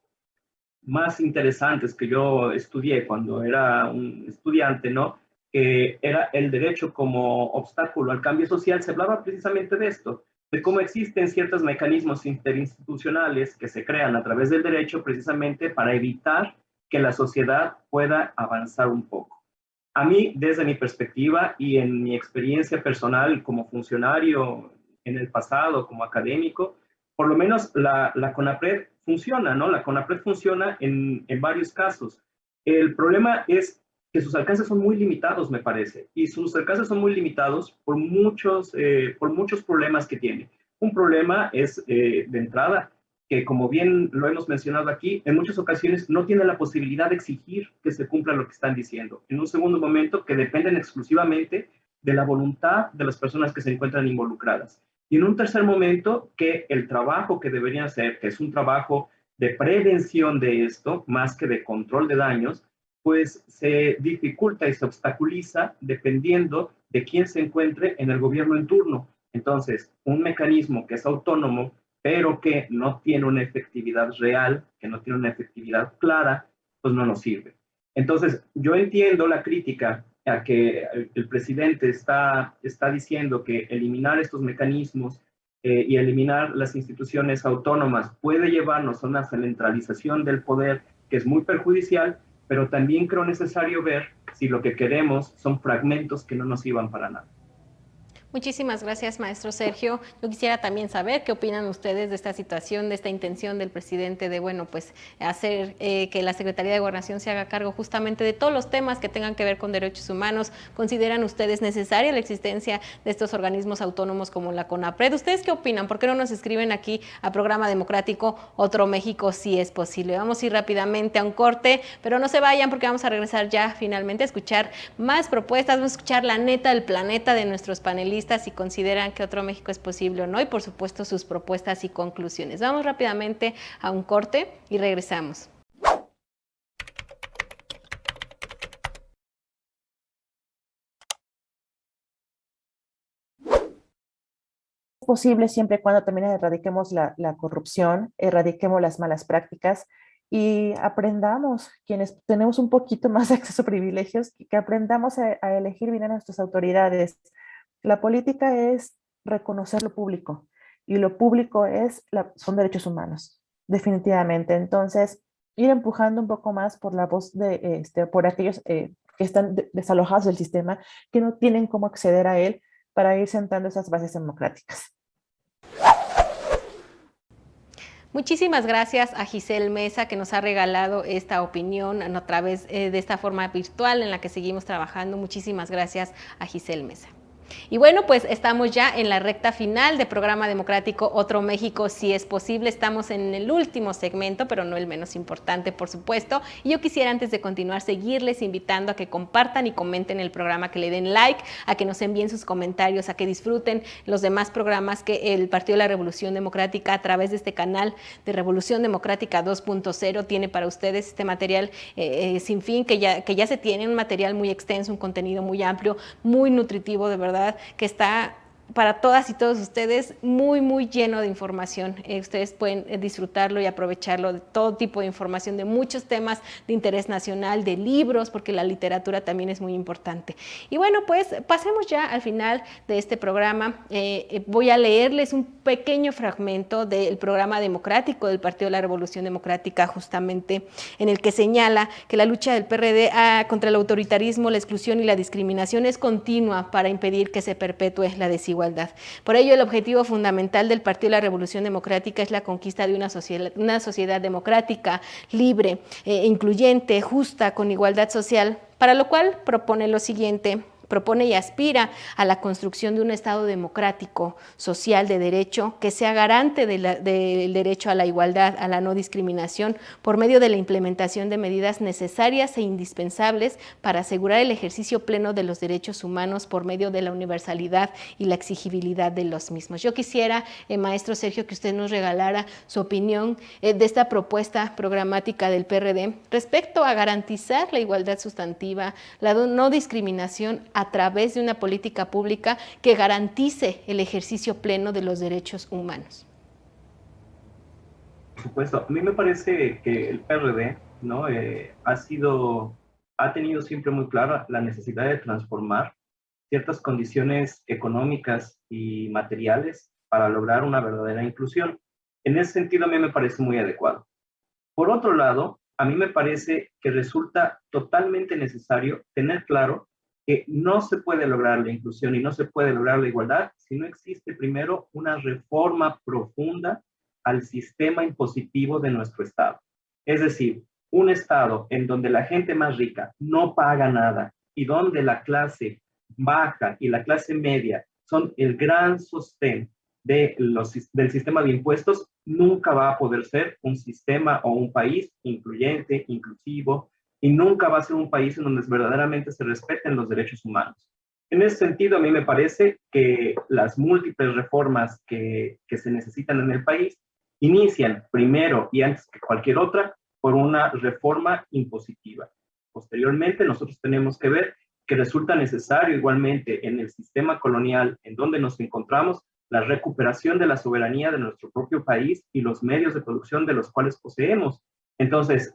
más interesantes que yo estudié cuando era un estudiante, ¿no? Que era el derecho como obstáculo al cambio social, se hablaba precisamente de esto, de cómo existen ciertos mecanismos interinstitucionales que se crean a través del derecho precisamente para evitar que la sociedad pueda avanzar un poco. A mí, desde mi perspectiva y en mi experiencia personal como funcionario en el pasado, como académico, por lo menos la CONAPRED funciona, ¿no? La CONAPRED funciona en varios casos. El problema es que sus alcances son muy limitados, me parece, y sus alcances son muy limitados por muchos problemas que tiene. Un problema es, de entrada, que como bien lo hemos mencionado aquí, en muchas ocasiones no tienen la posibilidad de exigir que se cumpla lo que están diciendo. En un segundo momento, que dependen exclusivamente de la voluntad de las personas que se encuentran involucradas. Y en un tercer momento, que el trabajo que deberían hacer, que es un trabajo de prevención de esto, más que de control de daños, pues se dificulta y se obstaculiza dependiendo de quién se encuentre en el gobierno en turno. Entonces, un mecanismo que es autónomo, pero que no tiene una efectividad real, que no tiene una efectividad clara, pues no nos sirve. Entonces, yo entiendo la crítica a que el presidente está diciendo que eliminar estos mecanismos y eliminar las instituciones autónomas puede llevarnos a una centralización del poder que es muy perjudicial, pero también creo necesario ver si lo que queremos son fragmentos que no nos sirvan para nada. Muchísimas gracias, maestro Sergio. Yo quisiera también saber qué opinan ustedes de esta situación, de esta intención del presidente de, bueno, pues hacer que la Secretaría de Gobernación se haga cargo justamente de todos los temas que tengan que ver con derechos humanos. ¿Consideran ustedes necesaria la existencia de estos organismos autónomos como la CONAPRED? ¿Ustedes qué opinan? ¿Por qué no nos escriben aquí a Programa Democrático Otro México si es posible? Vamos a ir rápidamente a un corte, pero no se vayan porque vamos a regresar ya finalmente a escuchar más propuestas, vamos a escuchar la neta del planeta de nuestros panelistas si consideran que Otro México es posible o no y por supuesto sus propuestas y conclusiones. Vamos rápidamente a un corte y regresamos. Es posible siempre y cuando también erradiquemos la corrupción, erradiquemos las malas prácticas y aprendamos, quienes tenemos un poquito más de acceso a privilegios, que aprendamos a elegir bien a nuestras autoridades. La política es reconocer lo público y lo público son derechos humanos, definitivamente. Entonces, ir empujando un poco más por la voz por aquellos que están desalojados del sistema, que no tienen cómo acceder a él para ir sentando esas bases democráticas. Muchísimas gracias a Giselle Mesa, que nos ha regalado esta opinión a través de esta forma virtual en la que seguimos trabajando. Muchísimas gracias a Giselle Mesa. Y bueno, pues estamos ya en la recta final de Programa Democrático Otro México, si es posible. Estamos en el último segmento, pero no el menos importante, por supuesto. Y yo quisiera, antes de continuar, seguirles invitando a que compartan y comenten el programa, que le den like, a que nos envíen sus comentarios, a que disfruten los demás programas que el Partido de la Revolución Democrática, a través de este canal de Revolución Democrática 2.0, tiene para ustedes este material sin fin, que ya se tiene, un material muy extenso, un contenido muy amplio, muy nutritivo, de verdad, que está para todas y todos ustedes muy, muy lleno de información. Ustedes pueden disfrutarlo y aprovecharlo de todo tipo de información, de muchos temas de interés nacional, de libros, porque la literatura también es muy importante. Y bueno, pues pasemos ya al final de este programa. Voy a leerles un pequeño fragmento del programa democrático del Partido de la Revolución Democrática, justamente en el que señala que la lucha del PRD contra el autoritarismo, la exclusión y la discriminación es continua para impedir que se perpetúe la desigualdad. Por ello, el objetivo fundamental del Partido de la Revolución Democrática es la conquista de una sociedad democrática, libre, incluyente, justa, con igualdad social, para lo cual propone lo siguiente. Propone y aspira a la construcción de un Estado democrático, social, de derecho, que sea garante del derecho a la igualdad, a la no discriminación, por medio de la implementación de medidas necesarias e indispensables para asegurar el ejercicio pleno de los derechos humanos por medio de la universalidad y la exigibilidad de los mismos. Yo quisiera, maestro Sergio, que usted nos regalara su opinión de esta propuesta programática del PRD respecto a garantizar la igualdad sustantiva, la no discriminación, a través de una política pública que garantice el ejercicio pleno de los derechos humanos. Por supuesto, a mí me parece que el PRD, ¿no? Ha tenido siempre muy clara la necesidad de transformar ciertas condiciones económicas y materiales para lograr una verdadera inclusión. En ese sentido, a mí me parece muy adecuado. Por otro lado, a mí me parece que resulta totalmente necesario tener claro que no se puede lograr la inclusión y no se puede lograr la igualdad si no existe primero una reforma profunda al sistema impositivo de nuestro Estado. Es decir, un Estado en donde la gente más rica no paga nada y donde la clase baja y la clase media son el gran sostén del sistema de impuestos, nunca va a poder ser un sistema o un país incluyente, inclusivo, y nunca va a ser un país en donde verdaderamente se respeten los derechos humanos. En ese sentido, a mí me parece que las múltiples reformas que se necesitan en el país inician primero y antes que cualquier otra por una reforma impositiva. Posteriormente, nosotros tenemos que ver que resulta necesario igualmente en el sistema colonial en donde nos encontramos la recuperación de la soberanía de nuestro propio país y los medios de producción de los cuales poseemos. Entonces,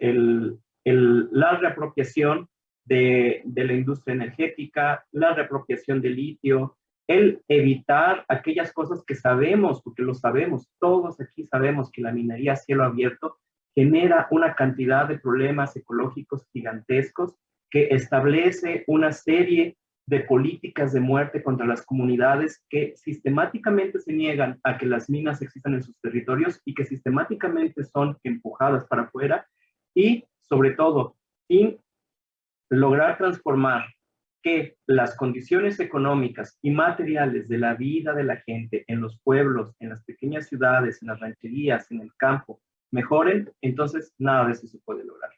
la reapropiación de la industria energética, la reapropiación del litio, el evitar aquellas cosas que sabemos, porque lo sabemos, todos aquí sabemos que la minería a cielo abierto genera una cantidad de problemas ecológicos gigantescos, que establece una serie de políticas de muerte contra las comunidades que sistemáticamente se niegan a que las minas existan en sus territorios y que sistemáticamente son empujadas para afuera, y sobre todo, sin lograr transformar que las condiciones económicas y materiales de la vida de la gente en los pueblos, en las pequeñas ciudades, en las rancherías, en el campo, mejoren, entonces nada de eso se puede lograr.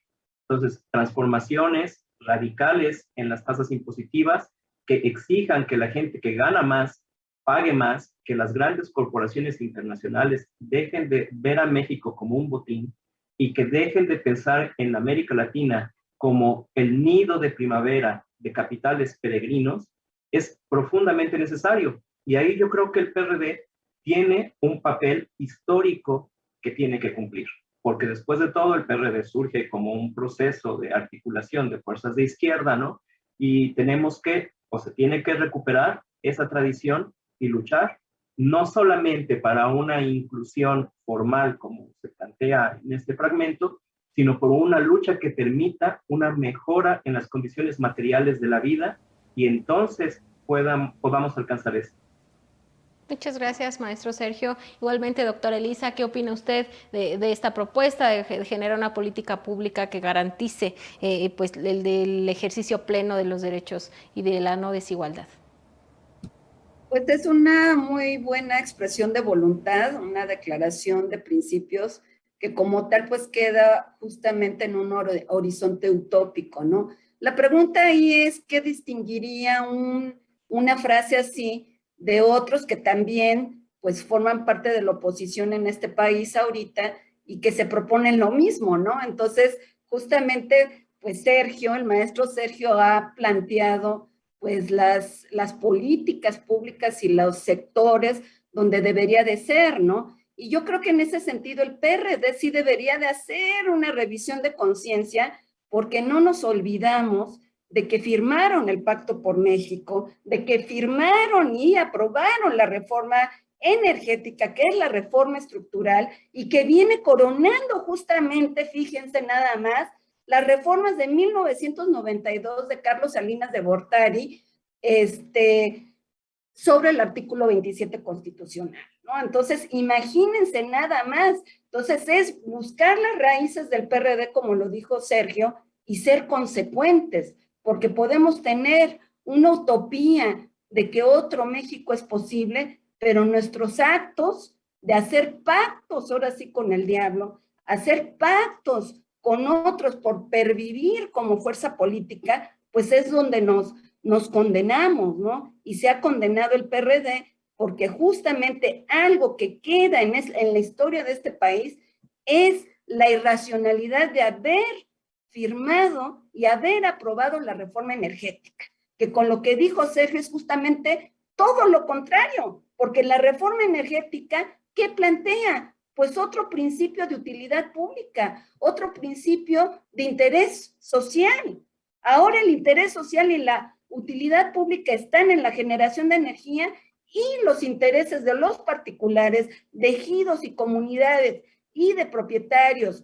Entonces, transformaciones radicales en las tasas impositivas que exijan que la gente que gana más pague más, que las grandes corporaciones internacionales dejen de ver a México como un botín y que dejen de pensar en América Latina como el nido de primavera de capitales peregrinos, es profundamente necesario. Y ahí yo creo que el PRD tiene un papel histórico que tiene que cumplir. porque después de todo el PRD surge como un proceso de articulación de fuerzas de izquierda, ¿no? Y tenemos que, o se tiene que recuperar esa tradición y luchar no solamente para una inclusión formal, como se plantea en este fragmento, sino por una lucha que permita una mejora en las condiciones materiales de la vida y entonces podamos alcanzar esto. Muchas gracias, maestro Sergio. Igualmente, doctora Elisa, ¿qué opina usted de esta propuesta de generar una política pública que garantice pues el ejercicio pleno de los derechos y de la no desigualdad? Pues es una muy buena expresión de voluntad, una declaración de principios que como tal pues queda justamente en un horizonte utópico, ¿no? La pregunta ahí es, ¿qué distinguiría una frase así de otros que también pues forman parte de la oposición en este país ahorita y que se proponen lo mismo, ¿no? Entonces, justamente, pues Sergio, el maestro Sergio ha planteado pues las políticas públicas y los sectores donde debería de ser, ¿no? Y yo creo que en ese sentido el PRD sí debería de hacer una revisión de conciencia, porque no nos olvidamos de que firmaron el Pacto por México, de que firmaron y aprobaron la reforma energética, que es la reforma estructural, y que viene coronando justamente, fíjense nada más, las reformas de 1992 de Carlos Salinas de Gortari, sobre el artículo 27 constitucional, ¿no? Entonces, imagínense nada más. Entonces, es buscar las raíces del PRD, como lo dijo Sergio, y ser consecuentes, porque podemos tener una utopía de que otro México es posible, pero nuestros actos de hacer pactos, ahora sí con el diablo, hacer pactos con otros por pervivir como fuerza política, pues es donde nos condenamos, ¿no? Y se ha condenado el PRD porque justamente algo que queda en la historia de este país es la irracionalidad de haber firmado y haber aprobado la reforma energética, que con lo que dijo Sergio es justamente todo lo contrario, porque la reforma energética, ¿qué plantea? Pues otro principio de utilidad pública, otro principio de interés social. Ahora el interés social y la utilidad pública están en la generación de energía y los intereses de los particulares, de ejidos y comunidades y de propietarios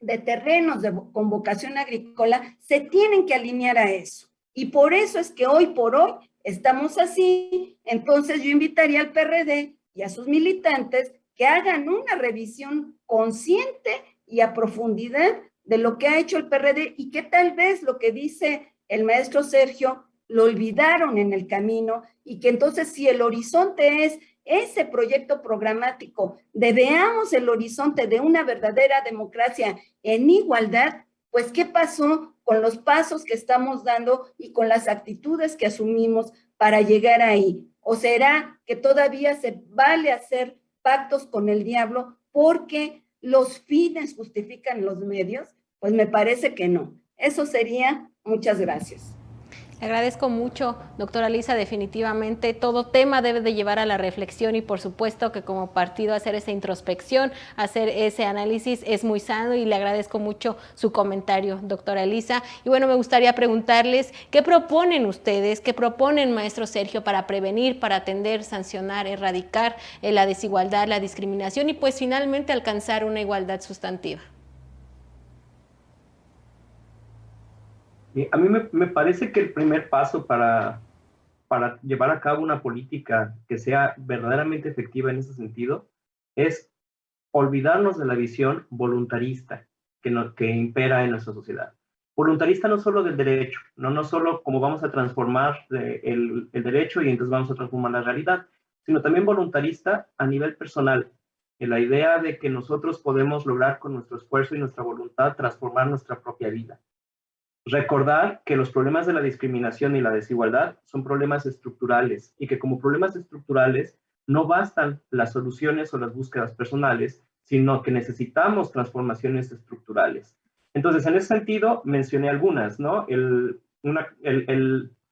de terrenos con vocación agrícola se tienen que alinear a eso. Y por eso es que hoy por hoy estamos así. Entonces yo invitaría al PRD y a sus militantes que hagan una revisión consciente y a profundidad de lo que ha hecho el PRD y que tal vez lo que dice el maestro Sergio lo olvidaron en el camino y que entonces si el horizonte es ese proyecto programático de veamos el horizonte de una verdadera democracia en igualdad, pues ¿qué pasó con los pasos que estamos dando y con las actitudes que asumimos para llegar ahí? ¿O será que todavía se vale hacer pactos con el diablo porque los fines justifican los medios? Pues me parece que no. Eso sería. Muchas gracias. Le agradezco mucho, doctora Elisa. Definitivamente todo tema debe de llevar a la reflexión y por supuesto que como partido hacer esa introspección, hacer ese análisis es muy sano y le agradezco mucho su comentario, doctora Elisa. Y bueno, me gustaría preguntarles, ¿qué proponen ustedes, qué proponen, maestro Sergio, para prevenir, para atender, sancionar, erradicar la desigualdad, la discriminación y pues finalmente alcanzar una igualdad sustantiva? A mí me parece que el primer paso para llevar a cabo una política que sea verdaderamente efectiva en ese sentido es olvidarnos de la visión voluntarista que impera en nuestra sociedad. Voluntarista no solo del derecho, no solo como vamos a transformar el derecho y entonces vamos a transformar la realidad, sino también voluntarista a nivel personal, en la idea de que nosotros podemos lograr con nuestro esfuerzo y nuestra voluntad transformar nuestra propia vida. Recordar que los problemas de la discriminación y la desigualdad son problemas estructurales y que como problemas estructurales no bastan las soluciones o las búsquedas personales, sino que necesitamos transformaciones estructurales. Entonces, en ese sentido, mencioné algunas, ¿no?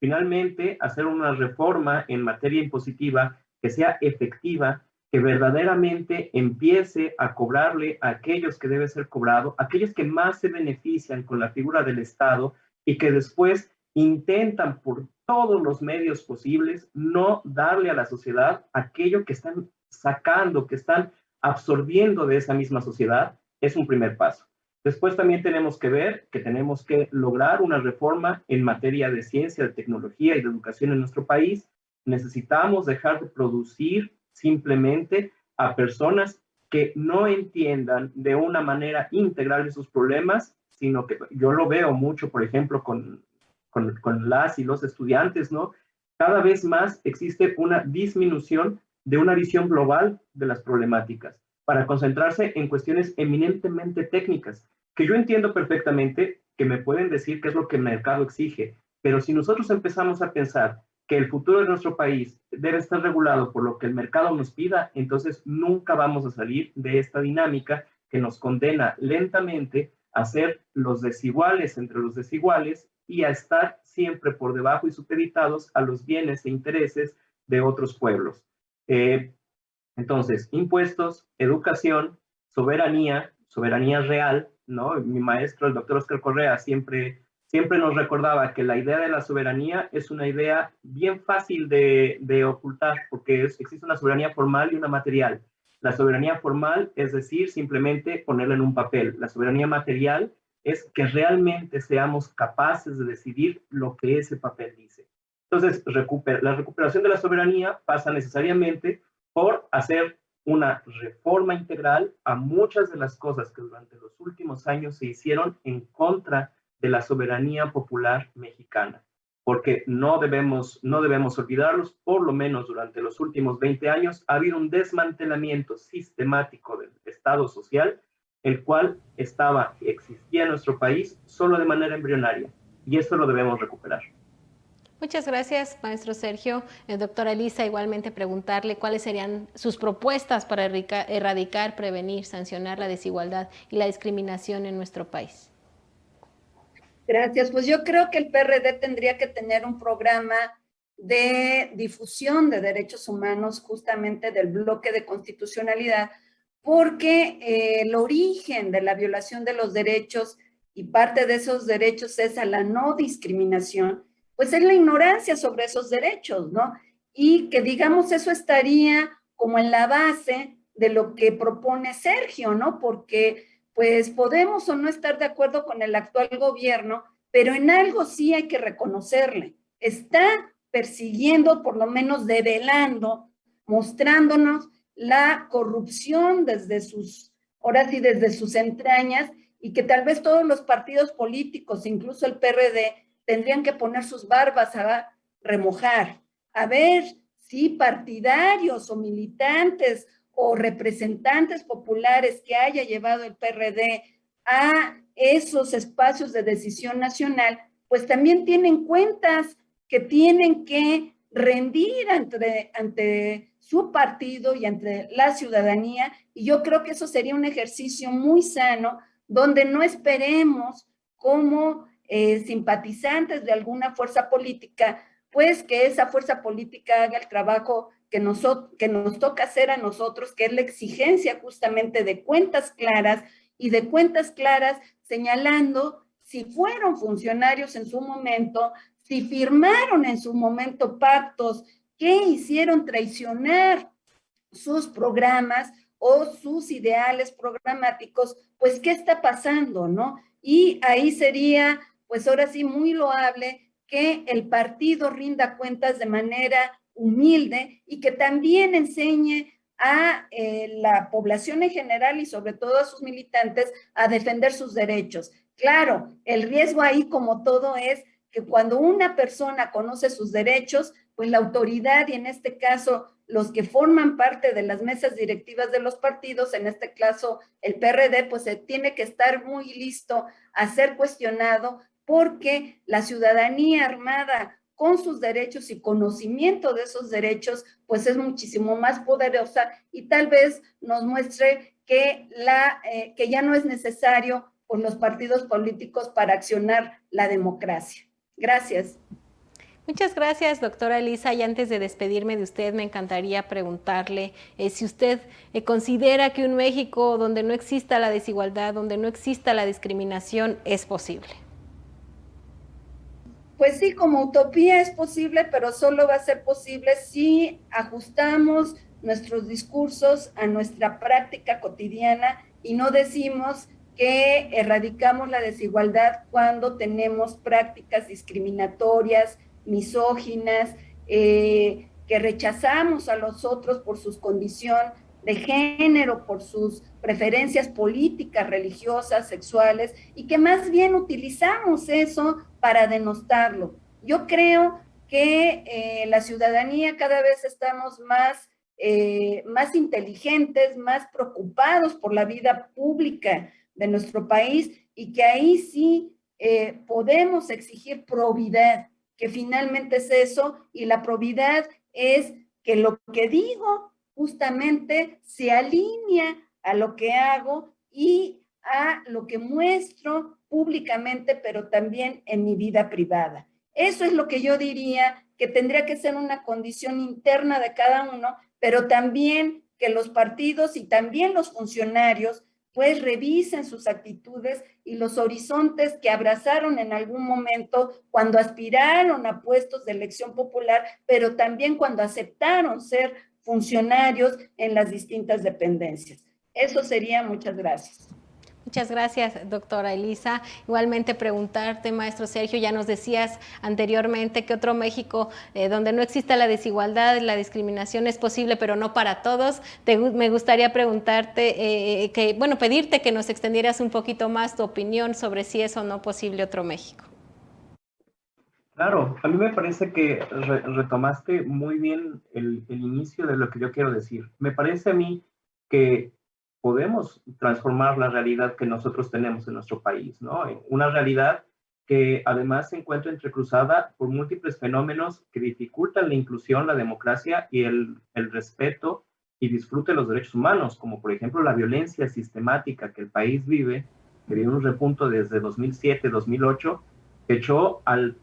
Finalmente hacer una reforma en materia impositiva que sea efectiva que verdaderamente empiece a cobrarle a aquellos que debe ser cobrado, aquellos que más se benefician con la figura del Estado y que después intentan por todos los medios posibles no darle a la sociedad aquello que están sacando, que están absorbiendo de esa misma sociedad, es un primer paso. Después también tenemos que ver que tenemos que lograr una reforma en materia de ciencia, de tecnología y de educación en nuestro país. Necesitamos dejar de producir simplemente a personas que no entiendan de una manera integral de sus problemas, sino que yo lo veo mucho, por ejemplo, con las y los estudiantes, ¿no? Cada vez más existe una disminución de una visión global de las problemáticas para concentrarse en cuestiones eminentemente técnicas, que yo entiendo perfectamente que me pueden decir qué es lo que el mercado exige, pero si nosotros empezamos a pensar que el futuro de nuestro país debe estar regulado por lo que el mercado nos pida, entonces nunca vamos a salir de esta dinámica que nos condena lentamente a ser los desiguales entre los desiguales y a estar siempre por debajo y supeditados a los bienes e intereses de otros pueblos. Entonces, impuestos, educación, soberanía real, ¿no? Mi maestro, el doctor Oscar Correa, siempre nos recordaba que la idea de la soberanía es una idea bien fácil de ocultar, porque existe una soberanía formal y una material. La soberanía formal es decir, simplemente ponerla en un papel. La soberanía material es que realmente seamos capaces de decidir lo que ese papel dice. Entonces, la recuperación de la soberanía pasa necesariamente por hacer una reforma integral a muchas de las cosas que durante los últimos años se hicieron en contra de la soberanía popular mexicana, porque no debemos olvidarlos. Por lo menos durante los últimos 20 años ha habido un desmantelamiento sistemático del Estado social, el cual existía en nuestro país solo de manera embrionaria, y esto lo debemos recuperar. Muchas gracias, maestro Sergio. Doctora Elisa, igualmente preguntarle cuáles serían sus propuestas para erradicar, prevenir, sancionar la desigualdad y la discriminación en nuestro país. Gracias. Pues yo creo que el PRD tendría que tener un programa de difusión de derechos humanos, justamente del bloque de constitucionalidad, porque el origen de la violación de los derechos y parte de esos derechos es a la no discriminación, pues es la ignorancia sobre esos derechos, ¿no? Y que digamos eso estaría como en la base de lo que propone Sergio, ¿no? Porque pues podemos o no estar de acuerdo con el actual gobierno, pero en algo sí hay que reconocerle. Está persiguiendo, por lo menos develando, mostrándonos la corrupción desde sus, ahora sí, desde sus entrañas, y que tal vez todos los partidos políticos, incluso el PRD, tendrían que poner sus barbas a remojar, a ver si partidarios o militantes o representantes populares que haya llevado el PRD a esos espacios de decisión nacional, pues también tienen cuentas que tienen que rendir ante su partido y ante la ciudadanía, y yo creo que eso sería un ejercicio muy sano, donde no esperemos como simpatizantes de alguna fuerza política, pues que esa fuerza política haga el trabajo que nos toca hacer a nosotros, que es la exigencia justamente de cuentas claras, y de cuentas claras señalando si fueron funcionarios en su momento, si firmaron en su momento pactos que hicieron traicionar sus programas o sus ideales programáticos, pues qué está pasando, ¿no? Y ahí sería, pues ahora sí, muy loable que el partido rinda cuentas de manera humilde y que también enseñe a la población en general y sobre todo a sus militantes a defender sus derechos. Claro, el riesgo ahí como todo es que cuando una persona conoce sus derechos, pues la autoridad y en este caso los que forman parte de las mesas directivas de los partidos, en este caso el PRD, pues se tiene que estar muy listo a ser cuestionado porque la ciudadanía armada con sus derechos y conocimiento de esos derechos, pues es muchísimo más poderosa y tal vez nos muestre que ya no es necesario por los partidos políticos para accionar la democracia. Gracias. Muchas gracias, doctora Elisa. Y antes de despedirme de usted, me encantaría preguntarle si usted considera que un México donde no exista la desigualdad, donde no exista la discriminación, es posible. Pues sí, como utopía es posible, pero solo va a ser posible si ajustamos nuestros discursos a nuestra práctica cotidiana y no decimos que erradicamos la desigualdad cuando tenemos prácticas discriminatorias, misóginas, que rechazamos a los otros por su condición de género, por sus preferencias políticas, religiosas, sexuales, y que más bien utilizamos eso para denostarlo. Yo creo que la ciudadanía cada vez estamos más inteligentes, más preocupados por la vida pública de nuestro país y que ahí sí podemos exigir probidad, que finalmente es eso, y la probidad es que lo que digo justamente se alinea a lo que hago y a lo que muestro públicamente, pero también en mi vida privada. Eso es lo que yo diría que tendría que ser una condición interna de cada uno, pero también que los partidos y también los funcionarios pues revisen sus actitudes y los horizontes que abrazaron en algún momento cuando aspiraron a puestos de elección popular, pero también cuando aceptaron ser funcionarios en las distintas dependencias. Eso sería, muchas gracias. Muchas gracias, doctora Elisa. Igualmente preguntarte, maestro Sergio, ya nos decías anteriormente que otro México donde no exista la desigualdad, la discriminación es posible, pero no para todos. Me gustaría preguntarte, pedirte que nos extendieras un poquito más tu opinión sobre si es o no posible otro México. Claro, a mí me parece que retomaste muy bien el inicio de lo que yo quiero decir. Me parece a mí que podemos transformar la realidad que nosotros tenemos en nuestro país, ¿no? Una realidad que además se encuentra entrecruzada por múltiples fenómenos que dificultan la inclusión, la democracia y el respeto y disfrute de los derechos humanos, como por ejemplo la violencia sistemática que el país vive, que vive un repunto desde 2007, 2008, que echó al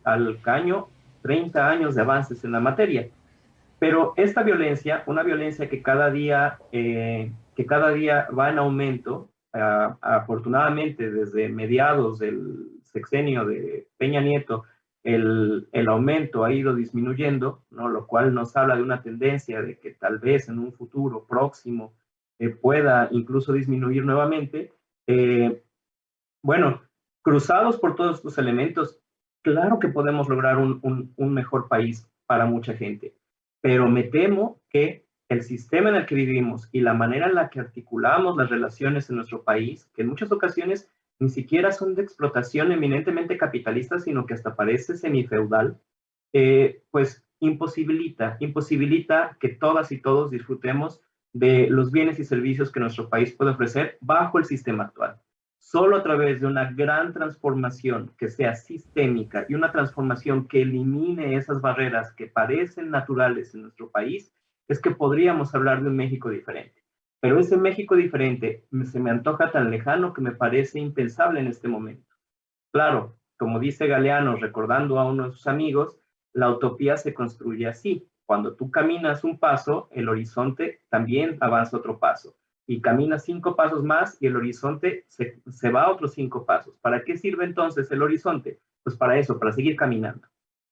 caño 30 años de avances en la materia. Pero esta violencia, una violencia que cada día va en aumento, afortunadamente desde mediados del sexenio de Peña Nieto, el aumento ha ido disminuyendo, ¿no? Lo cual nos habla de una tendencia de que tal vez en un futuro próximo pueda incluso disminuir nuevamente. Bueno, cruzados por todos estos elementos, claro que podemos lograr un mejor país para mucha gente, pero me temo que el sistema en el que vivimos y la manera en la que articulamos las relaciones en nuestro país, que en muchas ocasiones ni siquiera son de explotación eminentemente capitalista, sino que hasta parece semifeudal, pues imposibilita que todas y todos disfrutemos de los bienes y servicios que nuestro país puede ofrecer bajo el sistema actual. Solo a través de una gran transformación que sea sistémica y una transformación que elimine esas barreras que parecen naturales en nuestro país, es que podríamos hablar de un México diferente. Pero ese México diferente se me antoja tan lejano que me parece impensable en este momento. Claro, como dice Galeano, recordando a uno de sus amigos, la utopía se construye así. Cuando tú caminas un paso, el horizonte también avanza otro paso. Y caminas 5 pasos más y el horizonte se va a otros 5 pasos. ¿Para qué sirve entonces el horizonte? Pues para eso, para seguir caminando.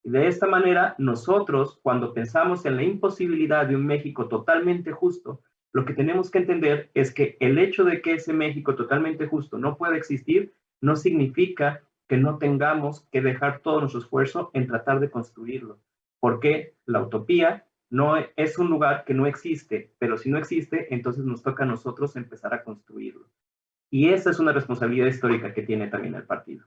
Y de esta manera, nosotros, cuando pensamos en la imposibilidad de un México totalmente justo, lo que tenemos que entender es que el hecho de que ese México totalmente justo no pueda existir, no significa que no tengamos que dejar todo nuestro esfuerzo en tratar de construirlo. Porque la utopía no es un lugar que no existe, pero si no existe, entonces nos toca a nosotros empezar a construirlo. Y esa es una responsabilidad histórica que tiene también el partido.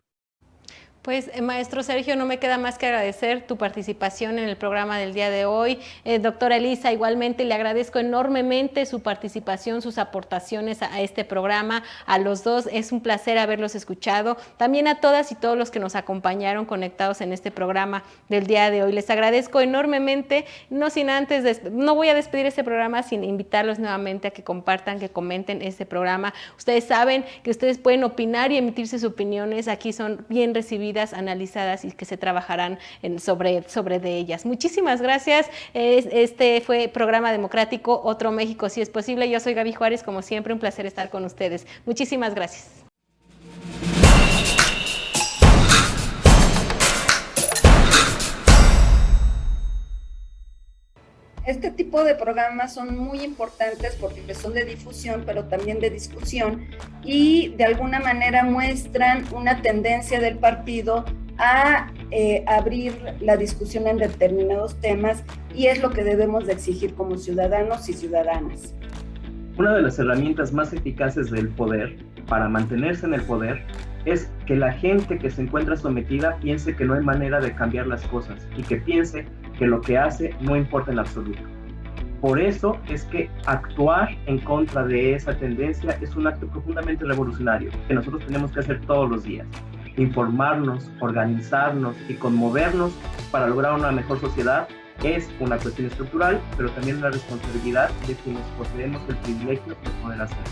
Pues, maestro Sergio, no me queda más que agradecer tu participación en el programa del día de hoy. Doctora Elisa, igualmente le agradezco enormemente su participación, sus aportaciones a este programa. A los dos, es un placer haberlos escuchado. También a todas y todos los que nos acompañaron conectados en este programa del día de hoy. Les agradezco enormemente, no sin antes, no voy a despedir este programa sin invitarlos nuevamente a que compartan, que comenten este programa. Ustedes saben que ustedes pueden opinar y emitir sus opiniones, aquí son bien recibidas discutidas, analizadas y que se trabajarán sobre de ellas. Muchísimas gracias. Este fue Programa Democrático, Otro México, si es posible. Yo soy Gaby Juárez, como siempre, un placer estar con ustedes. Muchísimas gracias. Este tipo de programas son muy importantes porque son de difusión, pero también de discusión, y de alguna manera muestran una tendencia del partido a abrir la discusión en determinados temas, y es lo que debemos de exigir como ciudadanos y ciudadanas. Una de las herramientas más eficaces del poder para mantenerse en el poder es que la gente que se encuentra sometida piense que no hay manera de cambiar las cosas y que piense que lo que hace no importa en absoluto. Por eso es que actuar en contra de esa tendencia es un acto profundamente revolucionario que nosotros tenemos que hacer todos los días. Informarnos, organizarnos y conmovernos para lograr una mejor sociedad es una cuestión estructural, pero también una responsabilidad de quienes poseemos el privilegio de poder hacerlo.